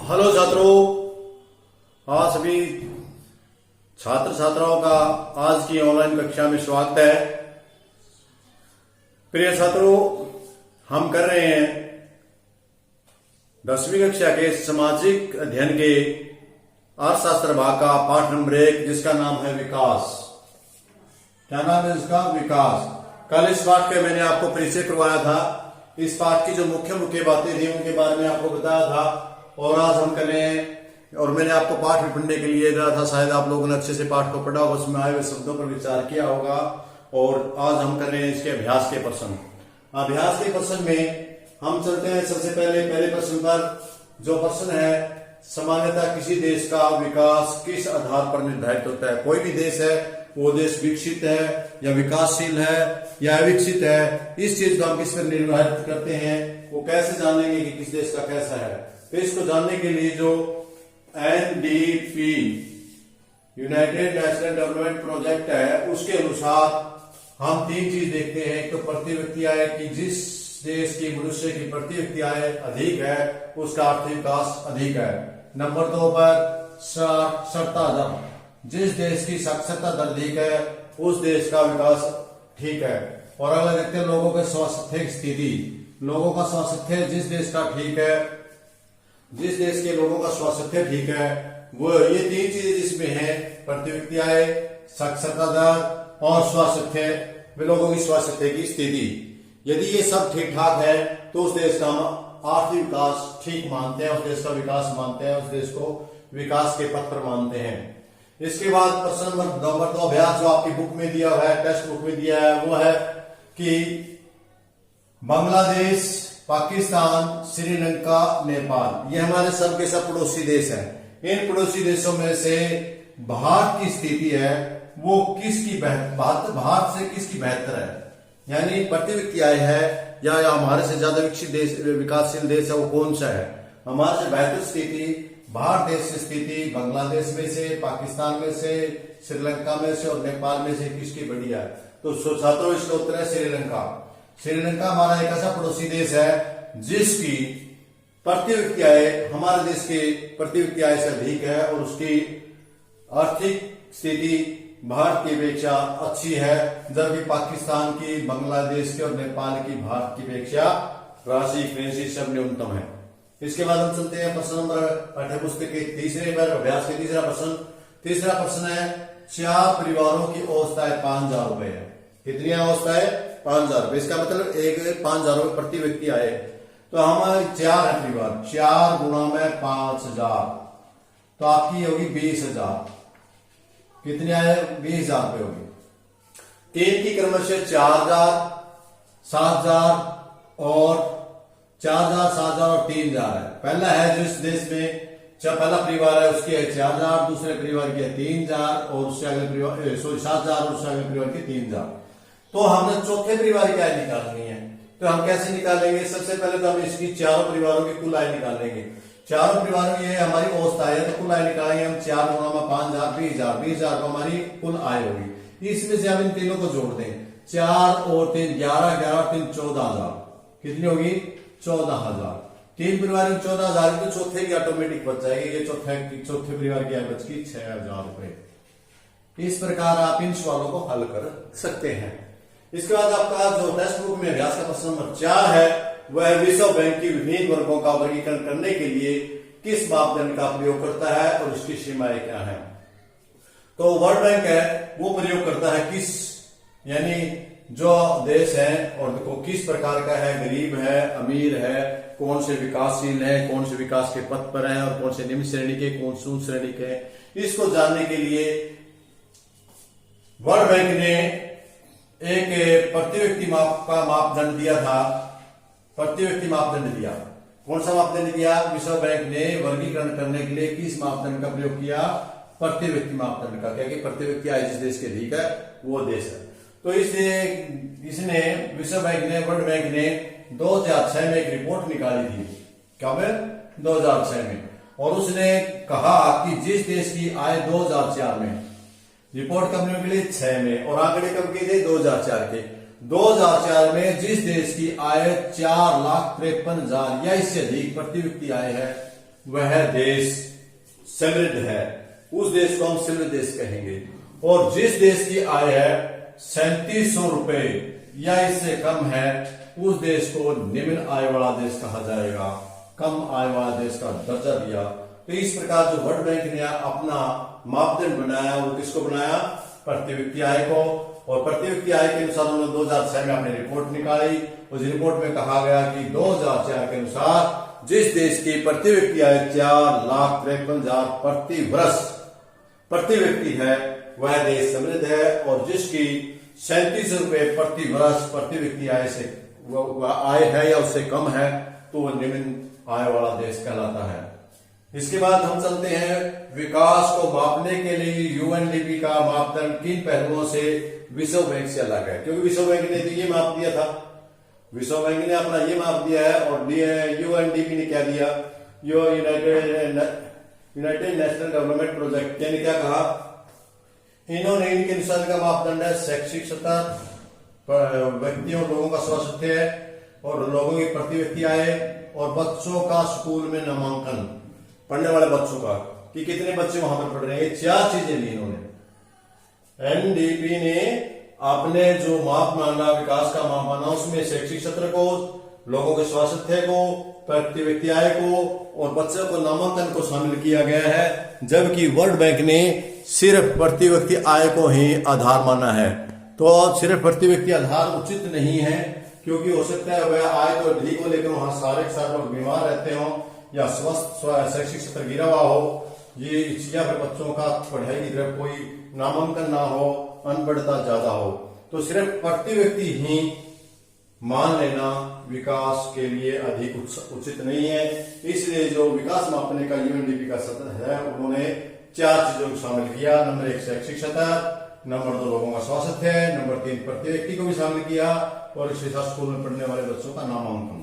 Hello छात्रों, आज सभी छात्र छात्राओं का आज की ऑनलाइन कक्षा में स्वागत है। प्रिय छात्रों, हम कर रहे हैं 10वीं कक्षा के सामाजिक अध्ययन के अर्थशास्त्र भाग का पाठ नंबर 1, जिसका नाम है विकास। क्या नाम है इसका? विकास। कल इस पाठ का मैंने आपको परिचय करवाया था। इस पाठ की जो मुख्य मुख्य बातें थी उनके बारे में आपको बताया था, और आज हम कर रहे हैं। और मैंने आपको पाठ में पढ़ने के लिए दिया था, शायद आप लोगों ने अच्छे से पाठ को पढ़ा होगा, उसमें आए हुए शब्दों पर विचार किया होगा। और आज हम कर रहे हैं इसके अभ्यास के प्रश्न। अभ्यास के प्रश्न में हम चलते हैं सबसे पहले प्रश्न पर। जो प्रश्न है, सामान्यतः किसी देश का विकास किस आधार पर निर्धारित होता है? कोई भी देश है, वो देश विकसित है या विकासशील है या अविकसित है, इस चीज को हम किस पर निर्धारित करते हैं? वो कैसे जानेंगे कि किस देश का कैसा है? तो इसको जानने के लिए जो NDP United national development project है, उसके अनुसार हम 3 चीज देखते हैं। एक तो प्रति व्यक्ति आय, की जिस देश की मनुष्य की प्रति व्यक्ति आय अधिक है उसका आर्थिक विकास अधिक है। नंबर 2 पर साक्षरता दर, जिस देश की साक्षरता दर अधिक है उस देश का विकास ठीक है। और अगला देखते हैं लोगों के स्वास्थ्य स्थिति। लोगों का स्वास्थ्य जिस देश का ठीक है, जिस देश के लोगों का स्वास्थ्य ठीक है, वो ये 3 चीजें जिसमें है, प्रति व्यक्ति आय, साक्षरता दर और स्वास्थ्य, वे लोगों की स्वास्थ्य की स्थिति। यदि ये सब ठीक ठाक है तो उस देश का आर्थिक विकास ठीक मानते हैं, उस देश का विकास मानते हैं, उस देश को विकास के पथ पर मानते हैं। इसके बाद प्रश्न नंबर 2 अभ्यास जो आपकी बुक में दिया है, टेक्स्ट बुक में दिया है, वो है कि बांग्लादेश, पाकिस्तान, श्रीलंका, नेपाल, ये हमारे सब के सब पड़ोसी देश हैं। इन पड़ोसी देशों में से भारत की स्थिति है वो किसकी भारत से किसकी बेहतर है? यानी प्रति व्यक्ति आय है या हमारे से ज्यादा विकसित देश, विकासशील देश है, वो कौन सा है? हमारे से बेहतर स्थिति भारत देश की स्थिति बांग्लादेश में से, पाकिस्तान में से, श्रीलंका में से और नेपाल में से किसकी बढ़िया है? तो छात्रों, इसका उत्तर है श्रीलंका। श्रीलंका हमारा एक ऐसा पड़ोसी देश है जिसकी प्रति व्यक्ति आय हमारे देश के प्रति व्यक्ति आय से अधिक है और उसकी आर्थिक स्थिति भारत की अपेक्षा अच्छी है, जबकि पाकिस्तान की, बांग्लादेश की और नेपाल की भारत की अपेक्षा राशि करेंसी सब न्यूनतम है। इसके बाद हम चलते हैं प्रश्न नंबर पाठ्यपुस्तक के तीसरे पर, अभ्यास के तीसरा प्रश्न। तीसरा प्रश्न है, 4 परिवारों की औसत आय 5,000 रुपए है। कितनी औसत आय? 5,000 रुपए। इसका मतलब एक 5,000 रुपए प्रति व्यक्ति आए। तो हमारे 4 है परिवार, 4 गुणा में 5,000, तो आपकी होगी 20,000। कितनी आय? 20,000 रुपए होगी। 3 की क्रमशः 4,000, 7,000 और 4,000, 7,000 और 3,000 है। पहला है जो इस देश में पहला परिवार है उसकी है 4,000, दूसरे परिवार की है 3,000 और उससे अगले परिवार 7,000 और उससे अगले परिवार की 3,000। तो हमने चौथे परिवार की आय निकालनी है। तो हम कैसे निकालेंगे? सबसे पहले तो हम इसकी चारों परिवारों की कुल आय निकालेंगे। चारों परिवारों की हमारी औसत आय है, तो कुल आय निकालेंगे हम। 4 गुणा में 5,000, 20,000, 20,000 को हमारी कुल आय होगी। इसमें से हम इन तीनों को जोड़ दें, 4 और 3 11, 11 और 3 14,000। कितनी होगी? 14,000। 3 परिवार में 14,000, तो चौथे की ऑटोमेटिक बच जाएगी। ये चौथे परिवार की आय बच गई 6,000 रुपए। इस प्रकार आप इन सवालों को हल कर सकते हैं। इसके बाद आपका जो टेक्स्ट बुक में अभ्यास का प्रश्न नंबर 4 है, वह विश्व बैंक की विभिन्न वर्गों का वर्गीकरण करने के लिए किस मापदंड का प्रयोग करता है और इसकी सीमाएं क्या है? तो वर्ल्ड बैंक है वो प्रयोग करता है किस, यानी जो देश है और देखो किस प्रकार का है, गरीब है, अमीर है, कौन से विकासशील है, कौन से विकास के पथ पर है और कौन से निम्न श्रेणी के, कौन से उच्च श्रेणी के, इसको जानने के लिए वर्ल्ड बैंक ने एक प्रति व्यक्ति का मापदंड दिया था। प्रति व्यक्ति मापदंड दिया। कौन सा मापदंड दिया? विश्व बैंक ने वर्गीकरण करने के लिए किस मापदंड का प्रयोग किया? प्रति व्यक्ति मापदंड का। क्या कि प्रति व्यक्ति आय जिस देश के अधिक है वो देश है। तो इसने विश्व बैंक ने, वर्ल्ड बैंक ने 2006 में एक रिपोर्ट निकाली थी। कब? 2006 में। और उसने कहा कि जिस देश की आय 2004 में, रिपोर्ट कब निकली? 6 में, और आंकड़े कब के थे? 2004 के। 2004 में जिस देश की आय 4,53,000 या इससे अधिक प्रति व्यक्ति आय है, वह देश समृद्ध है, उस देश को हम समृद्ध देश कहेंगे। और जिस देश की आय है 3700 रुपए या इससे कम है, उस देश को निम्न आय वाला देश कहा जाएगा, कम आय वाला देश का दर्जा दिया। तो इस प्रकार जो वर्ल्ड बैंक ने अपना मापदंड बनाया, वो किसको बनाया? प्रति व्यक्ति आय को। और प्रति व्यक्ति आय के अनुसार उन्होंने 2006 में अपनी रिपोर्ट निकाली। उस रिपोर्ट में कहा गया कि 2004 के अनुसार जिस देश की प्रति व्यक्ति आय 4,53,000 प्रति वर्ष प्रति व्यक्ति है, वह देश समृद्ध है। और जिसकी 3700 रुपए प्रति वर्ष प्रति व्यक्ति आय से वह आय है या उससे कम है, तो वह निम्न आय वाला देश कहलाता है। इसके बाद हम चलते हैं, विकास को मापने के लिए यूएनडीपी का मापदंड किन पहलुओं से विश्व बैंक से अलग है? क्योंकि विश्व बैंक ने तो ये माप दिया था, विश्व बैंक ने अपना ये माप दिया है, और यूएनडीपी ने क्या दिया? यूनाइटेड नेशनल डेवलपमेंट प्रोजेक्ट, यानी क्या कहा? इन्होंने इनके अनुसार का मापदंड है शैक्षिक स्तर, व्यक्तियों लोगों का स्वास्थ्य है, और लोगों की प्रति व्यक्ति आय, और बच्चों का स्कूल में नामांकन, पढ़ने वाले बच्चों का कि कितने बच्चे वहां पर पढ़ रहे हैं। 4 चीजें ली इन्होंने। एनडीपी ने आपने जो माप माना, विकास का माप माना, उसमें शैक्षिक सत्र को, लोगों के स्वास्थ्य को, प्रति व्यक्ति आय को और बच्चों को नामांकन को शामिल किया गया है। जबकि वर्ल्ड बैंक ने सिर्फ प्रति व्यक्ति आय को ही आधार माना है। तो सिर्फ प्रति व्यक्ति आधार उचित नहीं है, क्योंकि हो सकता है वह आय तो अधिक हो लेकिन वहां सारे लोग बीमार रहते हो, या स्वस्थ शैक्षिक स्तर गिरा हुआ हो, ये या फिर बच्चों का पढ़ाई की तरफ कोई नामांकन ना हो, अनपढ़ता ज्यादा हो। तो सिर्फ प्रति व्यक्ति ही मान लेना विकास के लिए अधिक उचित नहीं है। इसलिए जो विकास मापने का यूएनडीपी का सत्र है, उन्होंने 4 चीजों को शामिल किया। नंबर 1 शैक्षिक स्तर, नंबर 2 लोगों का स्वास्थ्य है, नंबर 3 प्रति व्यक्ति को भी शामिल किया, और इसके साथ स्कूल में पढ़ने वाले बच्चों का नामांकन।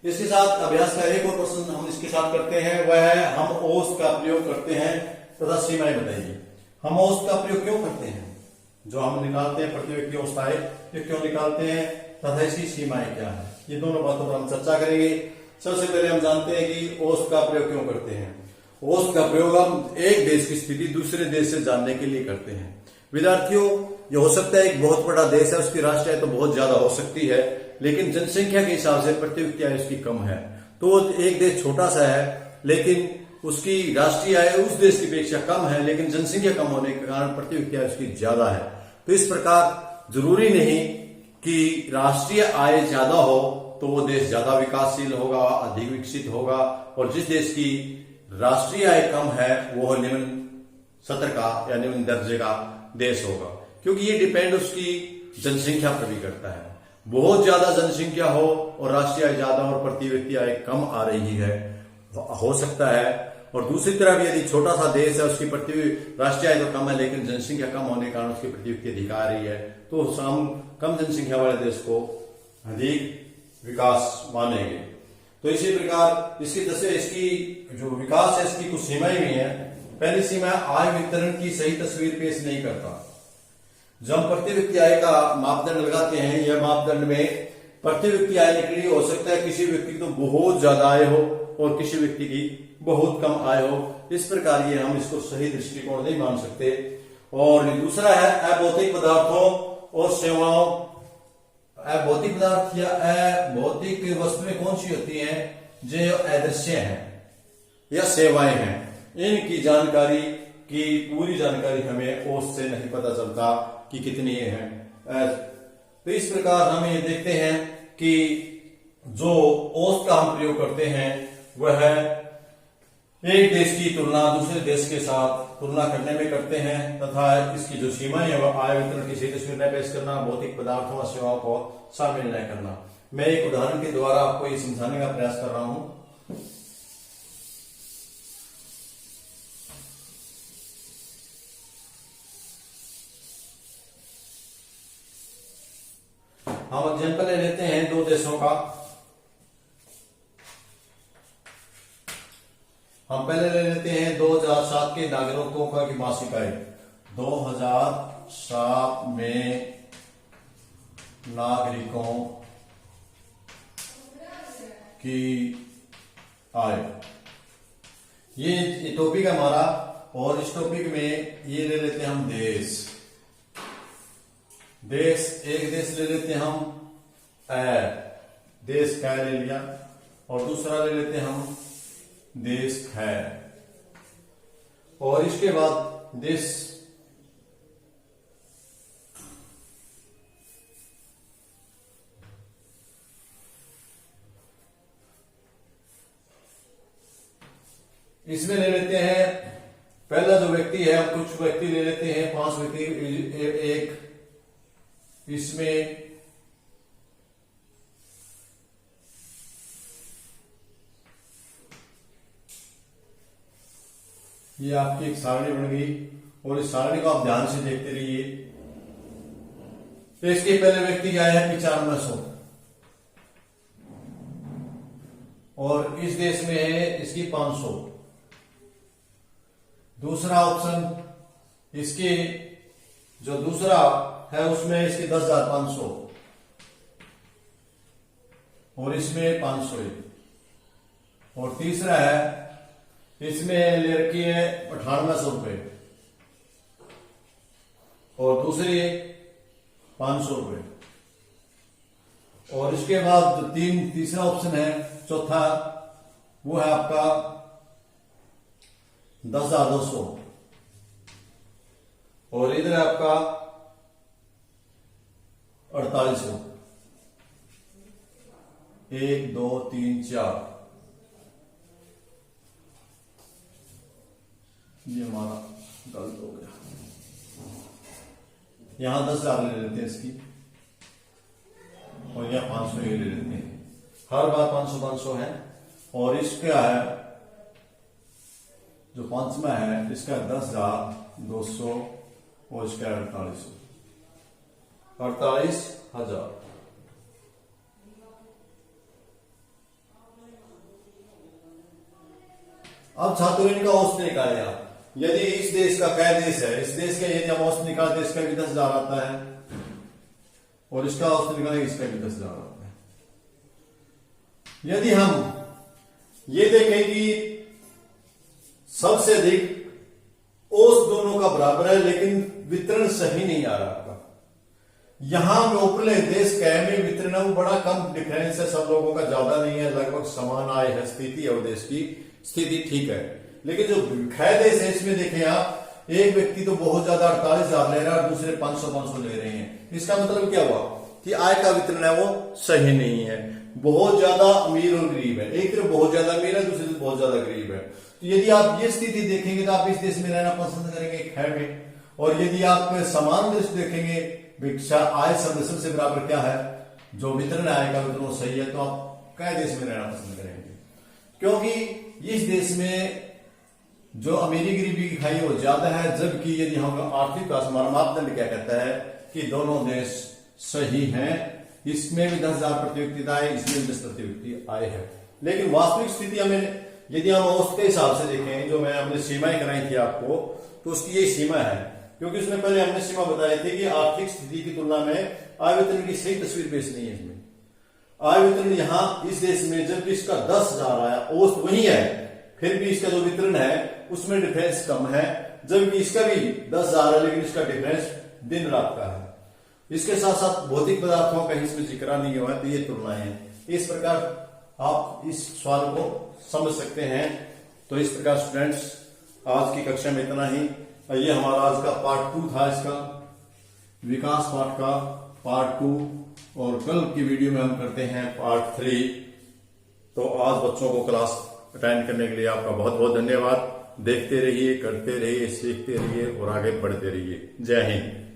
इसके साथ अभ्यास का एक और प्रश्न हम इसके साथ करते हैं, वह है हम औसत का प्रयोग करते हैं तथा सीमाएं बताइए। हम औसत का प्रयोग क्यों करते हैं? जो हम निकालते हैं प्रति व्यक्ति औसत आय, ये क्यों निकालते हैं तथा इसकी सीमाएं क्या है, ये दोनों बातों पर हम चर्चा करेंगे। सबसे पहले हम जानते हैं कि औसत का प्रयोग क्यों करते हैं। औसत का प्रयोग हम एक देश की स्थिति दूसरे देश से जानने के लिए करते हैं। विद्यार्थियों, ये हो सकता है एक बहुत बड़ा देश है, उसकी राष्ट्रीय आय तो बहुत ज्यादा हो सकती है, लेकिन जनसंख्या के हिसाब से प्रति व्यक्ति आय उसकी कम है। तो एक देश छोटा सा है, लेकिन उसकी राष्ट्रीय आय उस देश की अपेक्षा कम है, लेकिन जनसंख्या कम होने के कारण प्रति व्यक्ति आय उसकी ज्यादा है। तो इस प्रकार जरूरी नहीं कि राष्ट्रीय आय ज्यादा हो तो वो देश ज्यादा विकासशील होगा, अधिक विकसित होगा, और जिस देश की राष्ट्रीय आय कम है वो निम्न सत्र का या निम्न दर्जे का देश होगा, क्योंकि ये डिपेंड उसकी जनसंख्या पर भी करता है। बहुत ज्यादा जनसंख्या हो और राष्ट्रीय आय ज्यादा और प्रति व्यक्ति आय कम आ रही है, हो सकता है। और दूसरी तरफ यदि छोटा सा देश है, उसकी राष्ट्रीय आय तो कम है लेकिन जनसंख्या कम होने के कारण उसकी प्रति व्यक्ति अधिक आ रही है, तो हम कम जनसंख्या वाले देश को अधिक विकास मानेंगे। तो इसी प्रकार इसकी जो विकास है, इसकी कुछ सीमाएं भी हैं। पहली सीमा, आय वितरण की सही तस्वीर पेश नहीं करता। जब हम प्रति व्यक्ति आय का मापदंड लगाते हैं, यह मापदंड में प्रति व्यक्ति आय निकली, हो सकता है किसी व्यक्ति की तो बहुत ज्यादा आय हो और किसी व्यक्ति की बहुत कम आय हो। इस प्रकार ये हम इसको सही दृष्टिकोण नहीं मान सकते। और दूसरा है अभौतिक पदार्थों और सेवाओं। अभौतिक पदार्थ या अभौतिक वस्तुएं कौन सी होती हैं? जो अदृश्य हैं या सेवाएं हैं, इनकी जानकारी की पूरी जानकारी हमें औसत से नहीं पता चलता कि कितनी है। तो इस प्रकार हम ये देखते हैं कि जो औसत का हम प्रयोग करते हैं वह एक देश की तुलना दूसरे देश के साथ तुलना करने में करते हैं, तथा इसकी जो सीमाएं है वह आय वितरण की सही तस्वीर न पेश करना, भौतिक पदार्थों और सेवाओं को शामिल न करना। मैं एक उदाहरण के द्वारा आपको ये समझाने का प्रयास कर रहा हूं। हम एग्जाम्पल ले लेते हैं 2 देशों का। हम पहले ले लेते हैं 2007 के नागरिकों का की मासिक आय। 2007 में नागरिकों की आए। ये टॉपिक है हमारा, और इस टॉपिक में ये ले लेते हैं हम देश। देश, एक देश ले लेते हैं हम देश कै ले लिया, और दूसरा ले लेते हैं हम देश खै, और इसके बाद देश इसमें ले लेते हैं पहला जो व्यक्ति है, हम कुछ व्यक्ति ले लेते हैं, 5 व्यक्ति। एक इसमें ये आपकी एक सारणी बन गई, और इस सारणी को आप ध्यान से देखते रहिए। तो इसके पहले व्यक्ति क्या है 9500, और इस देश में है इसकी 500। दूसरा ऑप्शन इसके जो दूसरा है उसमें इसकी 10,500, और इसमें 500। और तीसरा है इसमें ले रखी है 9800 रुपये, और दूसरी 500 रुपये। और इसके बाद जो तीसरा ऑप्शन है चौथा, वो है आपका 10,200, और इधर है आपका 4800। 1 2 3 4, ये हमारा गलत हो गया। यहां 10,000 ले लेते हैं इसकी, और यहां 500 ले लेते हैं। हर बार 500 है। और इसका है जो पांचवा है, इसका 10,200, और इसका 48,000। अब छात्रों इनका औसत निकाले आप। यदि इस देश का कै देश है, इस देश का यदि हम औसत निकालते, इसका भी 10,000 आता है, और इसका औसत निकालेंगे, इसका भी 10,000 आता है। यदि हम ये देखें कि सबसे अधिक औसत दोनों का बराबर है, लेकिन वितरण सही नहीं आ रहा आपका। यहां में उपले देश कै में वितरण है वो बड़ा कम डिफरेंस है, सब लोगों का ज्यादा नहीं है, लगभग समान आय है, स्थिति है, देश की स्थिति ठीक है। लेकिन जो खै देश है इसमें देखें आप, एक व्यक्ति तो बहुत ज्यादा 48,000 ले रहा है, और दूसरे 500 ले रहे हैं। इसका मतलब क्या हुआ कि आय का वितरण है वो सही नहीं है, बहुत ज्यादा अमीर और गरीब है। एक तरफ बहुत ज्यादा अमीर है, दूसरी तरफ बहुत ज्यादा गरीब है। तो यदि आप ये स्थिति देखेंगे तो आप इस देश में रहना पसंद करेंगे खै में। और यदि आप समान देश देखेंगे, भिक्षा आय सबसे बराबर क्या है, जो वितरण आय का वितरण सही है, तो आप कै देश में रहना पसंद करेंगे। क्योंकि इस देश में जो अमीरी गरीबी की खाई वो ज्यादा है, जबकि यदि हम आर्थिक विकास हमारा मापदंड क्या कहता है कि दोनों देश सही हैं, इसमें भी 10,000 प्रति व्यक्ति आय, इसमें भी 10 प्रति व्यक्ति आय है। लेकिन वास्तविक स्थिति हमें यदि हम औसत के हिसाब से देखें, जो मैं हमने सीमाएं कराई थी आपको, तो उसकी यही सीमा है। क्योंकि उसमें पहले हमने सीमा बताई थी कि आर्थिक स्थिति की तुलना में आय वितरण की सही तस्वीर पेश नहीं है। इसमें आय वितरण यहां इस देश में जबकि इसका 10,000 आया, औसत वही है, फिर भी इसका जो वितरण है उसमें डिफरेंस कम है, जबकि इसका भी 10,000 है, लेकिन इसका डिफरेंस दिन रात का है। इसके साथ साथ भौतिक पदार्थों का इसमें जिक्र नहीं हुआ है, तो ये तुलनाएं हैं। इस प्रकार आप इस सवाल को समझ सकते हैं। तो इस प्रकार स्टूडेंट्स, आज की कक्षा में इतना ही। ये हमारा आज का पार्ट 2 था, इसका विकास पाठ का पार्ट 2, और कल की वीडियो में हम करते हैं पार्ट 3। तो आज बच्चों को क्लास अटेंड करने के लिए आपका बहुत बहुत धन्यवाद। देखते रहिए, करते रहिए, सीखते रहिए और आगे बढ़ते रहिए। जय हिंद।